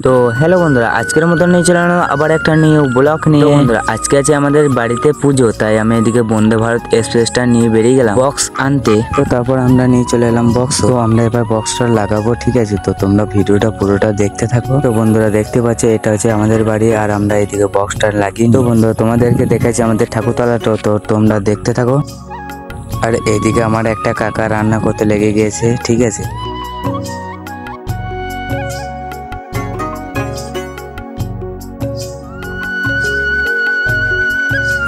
তো হ্যালো বন্ধুরা, আজকের মতন নিয়ে চলে এলাম আবার একটা নিউ ব্লগ নিয়ে। বন্ধুরা আজকে আছে আমাদের বাড়িতে পুজো, তাই আমি এদিকে বন্দে ভারত এক্সপ্রেসটা নিয়ে বেরিয়ে গেলাম বক্স আনতে। তো তারপর আমরা নিয়ে চলে এলাম বক্স। তো আমরা এবার বক্সটা লাগাবো, ঠিক আছে? তো তোমরা ভিডিওটা পুরোটা দেখতে থাকো। তো বন্ধুরা দেখতে পাচ্ছ এটা হচ্ছে আমাদের বাড়ি, আর আমরা এদিকে বক্সটা লাগিয়ে। তো বন্ধুরা তোমাদেরকে দেখাচ্ছি আমাদের ঠাকুরতলাটা, তো তোমরা দেখতে থাকো। আর এদিকে আমার একটা কাকা রান্না করতে লেগে গিয়েছে, ঠিক আছে?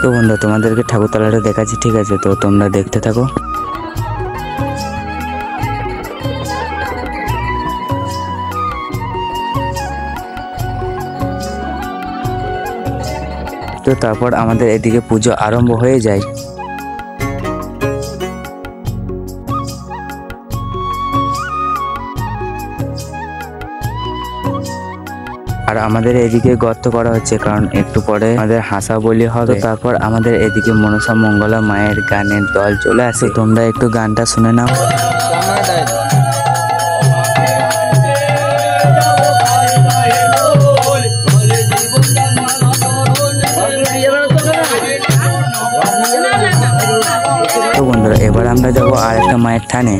তো বন্ধু তোমাদেরকে ঠাকুরতলাটা দেখাচ্ছি, ঠিক আছে? তো তোমরা দেখতে থাকো। তো তারপর আমাদের এদিকে পুজো আরম্ভ হয়ে যায়। আর আমাদের এদিকে গর্ত করা হচ্ছে, কারণ একটু পরে আমাদের হাসা বলি হবে। তারপর আমাদের এদিকে মনসা মঙ্গলা মায়ের গানের দল চলে আসে। তোমরা একটু গানটা শুনে নাও। তো বন্ধুরা এবার আমরা যাবো আর একটা মায়ের থানে।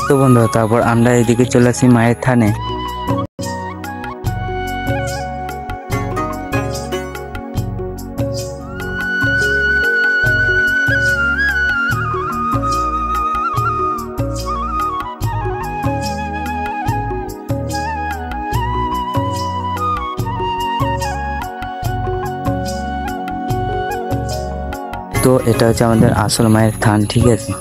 তো বন্ধুরা তারপর আমরা এদিকে চলে আসি মায়ের থানে। তো এটা হচ্ছে আমাদের আসল মায়ের থান, ঠিক আছে?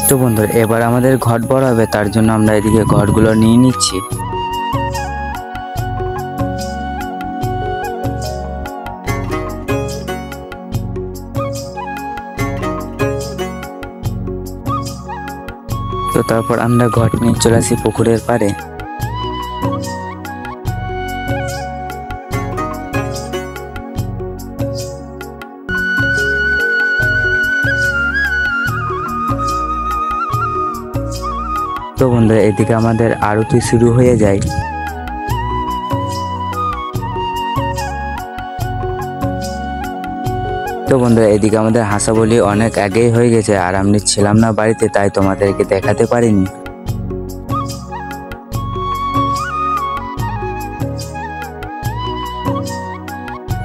তো বন্ধুরা এবার আমাদের ঘট বড় হবে, তার জন্য আমরা এদিকে ঘটগুলো নিয়ে নিচ্ছি। তো তারপর আমরা ঘট নিয়ে চলে আসি পুকুরের পাড়ে। তো বন্ধুরা এদিকে আমাদের আরতি শুরু হয়ে যায়। তো বন্ধুরা এদিকে আমাদের হাসা বলি অনেক আগেই হয়ে গেছে, আর আমি ছিলাম না বাড়িতে, তাই তোমাদেরকে দেখাতে পারিনি।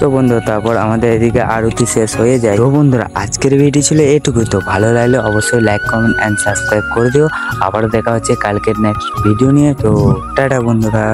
তো বন্ধুরা তারপর আমাদের এদিকে আরতি শেষ হয়ে যায়। তো বন্ধুরা আজকের ভিডিও ছিল এটুকুই। তো ভালো লাগলে অবশ্যই লাইক, কমেন্ট অ্যান্ড সাবস্ক্রাইব করে দিও। আবারও দেখা হচ্ছে কালকের নেক্সট ভিডিও নিয়ে। তো টাটা বন্ধুরা।